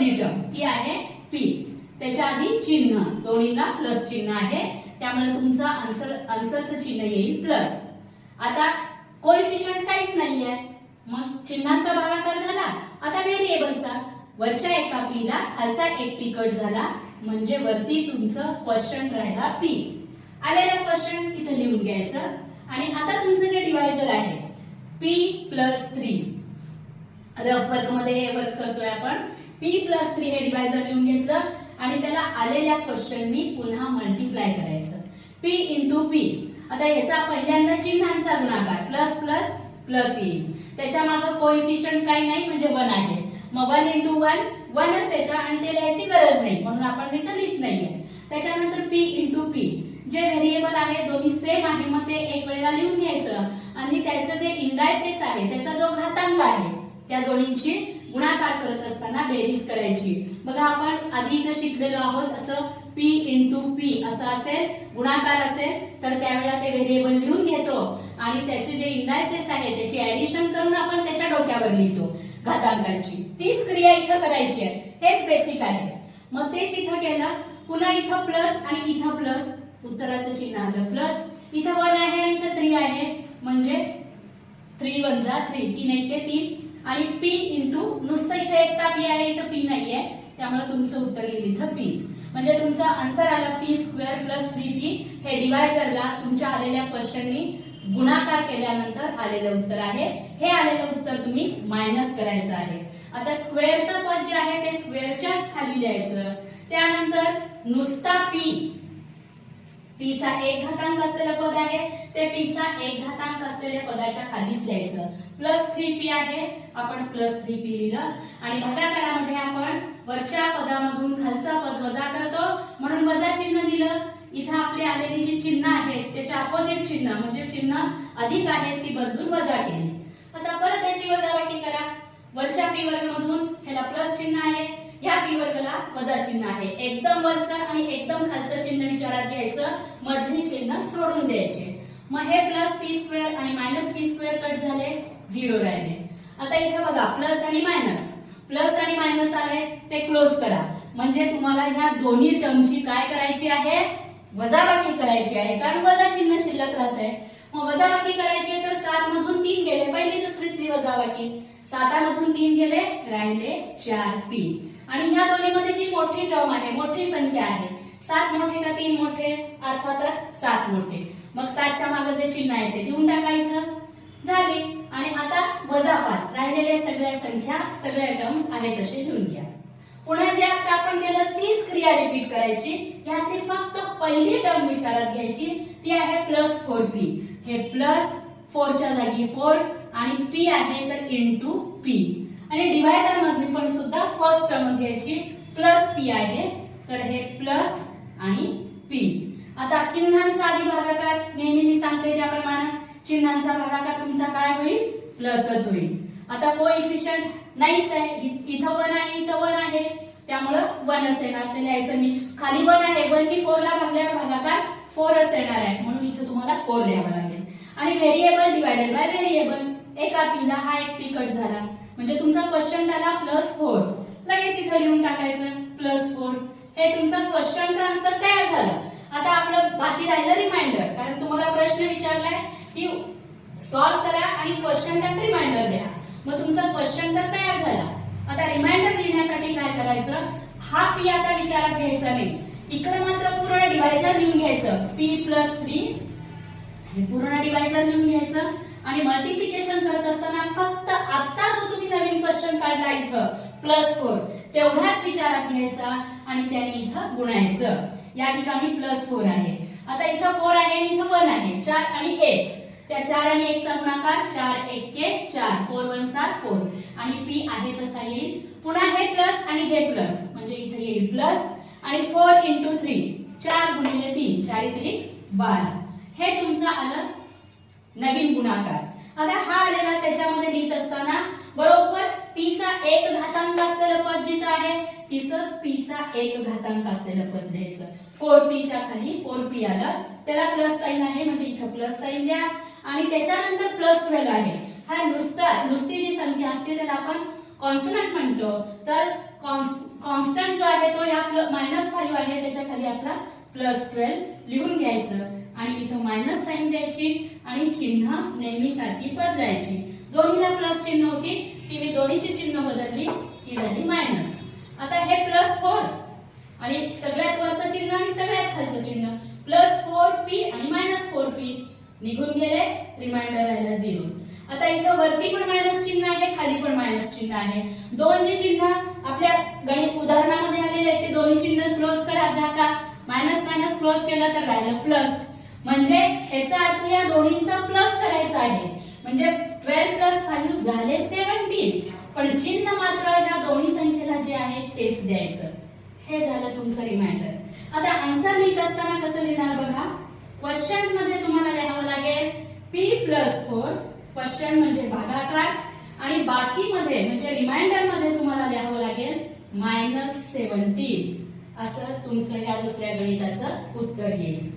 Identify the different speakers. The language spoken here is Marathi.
Speaker 1: पहिली टर्म ती आहे पी, त्याच्या आधी चिन्ह, दोन्हीला प्लस चिन्ह आहे, त्यामुळे तुमचा आन्सरचं चिन्ह येईल प्लस. आता कोएफिशियंट काहीच नाहीये, मग चिन्हाचा भागाकार झाला. आता व्हेरिएबलचा वरच्या एका पी ला खालचा एक पी कट झाला, म्हणजे वरती तुमचं क्वेश्चन राहिला पी. आलेला क्वेश्चन इथे लिहून घ्यायचं. आणि आता तुमचं जे डिवायझर आहे p+3, रफ वर्क मध्ये हे वर्क करतोय आपण. p+3 हे डिवायझर लिहून घेतलं आणि त्याला आलेल्या क्वेश्चननी पुन्हा मल्टिप्लाय करायचं. p into p. आता याचा पहिल्यांदा चिन्हांचा गुणाकार प्लस प्लस प्लस येईल, त्याच्या मागे कोएफिशियंट काही नाही म्हणजे 1 आहे, मग 1 इंटू 1 1च येतं आणि ते लिहायची गरज नाही म्हणून आपण इथं लिहित नाहीये. त्याच्यानंतर p इंटू p, जे व्हेरिएबल आहे दोन्ही सेम आहे, मग ते एक वेळेला लिहून घ्यायचं आणि त्याचं जे इंडायसेस आहे त्याचा जो घातांक आहे त्या दोन्हींची गुणाकार करत असताना बेरीज करायची. बघा आपण आधी इथं शिकलेलो आहोत, असं p इंटू p असं असेल, गुणाकार असेल तर त्यावेळेला ते व्हेरिएबल लिहून घेतो आणि त्याचे जे इंडायसेस आहे त्याची ऍडिशन करून आपण त्याच्या डोक्यावर लिहितो घातांकांची. तीच क्रिया इथं करायची आहे, हेच बेसिक आहे. मग तेच इथं केलं, पुन्हा इथं प्लस आणि इथं प्लस, उत्तराचं चिन्ह आलं प्लस. इथं 1 आहे आणि इथं 3 आहे, म्हणजे 3 1 जा 3, 3 1 3 आणि p इंटू नुसतं इथं एकटा p आहे, इथं p नाहीये, त्यामुळे तुमचं उत्तर येईल इथं p. म्हणजे तुमचा आन्सर आला p² + 3p. हे डिवायझरला तुमच्या आलेल्या क्वेश्चननी गुणाकार केल्यानंतर आलेलं उत्तर आहे. हे आलेलं उत्तर तुम्ही मायनस करायचं आहे. आता स्क्वेअरचं पद जे आहे ते स्क्वेअरच्याच खाली लिहायचं. त्यानंतर नुसता p, p चा एक घातांक असलेलं पद आहे, ते p चा एक घातांक असलेल्या पदाच्या खालीच लिहायचं. +3p आहे, आपण +3p लिहिलं आणि भागाकारामध्ये आपण वरच्या पदामधून खालचा पद वजा करतो म्हणून वजा चिन्ह दिलं. इथं आपली आलेली जी चिन्ह आहे त्याच्या अपोजिट चिन्ह म्हणजे चिन्ह अधिक आहे ती बदलून वजा केली. आता परत याची वजाबाकी करा. वरच्या p वर्ग मधून ह्याला प्लस चिन्ह आहे, ह्या p वर्गला वजा चिन्ह आहे. एकदम वरचं आणि एकदम खालचं चिन्ह विचारात घ्यायचं, मधली चिन्ह सोडून द्यायचे. मग हे +p² आणि -p² कट झाले, 0 राहिले. आता इथे बघा प्लस आणि मायनस आले, ते क्लोज करा. म्हणजे तुम्हाला ह्या दोन्ही टर्मची काय करायची आहे, वजाबाकी करायची आहे, कारण वजा चिन्ह शिल्लक राहत आहे. मग वजाबाकी करायची आहे तर 7 मधून 3 गेले, पहिली दुसरी वजाबाकी, 7 मधून 3 गेले, राहिले 4p. आणि ह्या दोन्ही मध्ये जी मोठी टर्म आहे, मोठी संख्या आहे, 7 मोठे का 3 मोठे, अर्थातच 7 मोठे. मग 7च्या मागे जे चिन्ह आहे ते देऊन टाका इथं, झाले. आणि आता -5 राहिलेले सगळ्या संख्या, सगळ्या टर्म्स आहेत तसे लिहून घ्या. पुन्हा जे आता आपण केलं तीच क्रिया रिपीट करायची. यातली फक्त पहिली टर्म विचारात घ्यायची, ती आहे +4p. हे +4 च्या जागी 4 आणि p आहे तर इंटू p. आणि डिवायझर मधली पण सुद्धा फर्स्ट टर्म घ्यायची, +p आहे तर हे प्लस आणि p. आता चिन्हांचा आधी भागाकार, नेहमी मी सांगते त्याप्रमाणे चिन्हांचा भागाकार तुमचा काय होईल, प्लसच होईल. आता कोएफिशियंट नाहीच आहे, इथं 1 आहे इथं 1 आहे, त्यामुळे 1च येणार, ते लिहायचं नाही. खाली 1 आहे, 1 नी 4 ला भागल्यावर भागाकार 4च येणार आहे, म्हणून इथं तुम्हाला 4 लिहावं लागेल. आणि व्हेरिएबल डिवायडेड बाय व्हेरिएबल, एका p ला हा एक p कट झाला, म्हणजे तुमचा क्वेश्चन झाला +4. लगेच इथं लिहून टाकायचं +4. हे तुमचा क्वेश्चनचा आन्सर तयार झाला. आता आपलं बाकी राहिलं रिमाइंडर, कारण तुम्हाला प्रश्न विचारलाय की सॉल्व करा आणि क्वेश्चन तर रिमाइंडर द्या. मग तुमचा क्वेश्चन तर तयार झाला. आता रिमाइंडर लिहिण्यासाठी काय करायचं, हा p आता विचारात घ्यायचा नाही, इकडे मात्र पूर्ण डिवायझर लिहून घ्यायचं. p+3 हे पूर्ण डिवायझर लिहून घ्यायचं आणि मल्टिप्लिकेशन करत असताना फक्त आता जो तुम्ही नवीन क्वेश्चन काढला इथं +4 तेवढाच विचारात घ्यायचा आणि त्याने इथं गुणायचं. या ठिकाणी +4 आहे, आता इथं 4 आहे आणि इथं 1 आहे, 4 आणि 1, त्या 4 आणि 1 चा गुणाकार 4 1 4, 4 1 4 आणि p आहे तसा येईल. पुन्हा हे प्लस आणि हे प्लस, म्हणजे इथे येईल प्लस आणि 4 इंटू 3, 4 गुणिले 3, 4 3 12. हे तुमचं आलं नवीन गुणाकार. आता हा आलेला त्याच्यामध्ये लिहित असताना बरोबर p चा एक घातांक असलेलं पद जिथं आहे तिथं p चा एक घातांक असलेलं पद द्यायचं. 4p च्या खाली 4p आलं, त्याला प्लस साइन आहे म्हणजे इथं प्लस साइन द्या आणि त्याच्यानंतर +12 आहे. हा नुसती जी संख्या असते त्याला आपण कॉन्स्टंट म्हणतो तर कॉन्स्टंट जो आहे तो या -5 आहे त्याच्या खाली आपला +12 लिहून घ्यायचं आणि इथं मायनस साइन द्यायची आणि चिन्ह नेहमीसाठी बदलायची. दोन्हीला प्लस चिन्ह होती ती मी दोन्हीची चिन्ह बदलली ती झाली मायनस. आता हे +4 आणि सगळ्यात वरचं चिन्ह आणि सगळ्यात खालचं चिन्ह +4p आणि -4p निघून गेले, रिमाइंडर राहिला 0. आता इथं वरती पण मायनस चिन्ह आहे खाली पण मायनस चिन्ह आहे. दोन जे चिन्ह आपल्या गणित उदाहरणामध्ये आलेले आहेत ते दोन्ही चिन्ह क्लोज करा. झाका मायनस मायनस क्लोज केलं तर राहिलं प्लस. म्हणजे याचा अर्थ या दोन्हींचा प्लस करायचा आहे. म्हणजे 12 + 5 झाले 17. पण चिन्ह मात्र ह्या दोन्ही संख्येला जे आहे तेच द्यायचं. हे झालं तुमचं रिमाइंडर. आता आन्सर लिहित असताना कसं लिहिणार बघा. क्वेश्चन मध्ये तुम्हाला लिहावं लागेल p+4 क्वेश्चन म्हणजे भागाकार आणि बाकी मध्ये म्हणजे रिमाइंडर मध्ये तुम्हाला लिहावं लागेल -17. असं तुमचं या दुसऱ्या गणिताचं उत्तर येईल.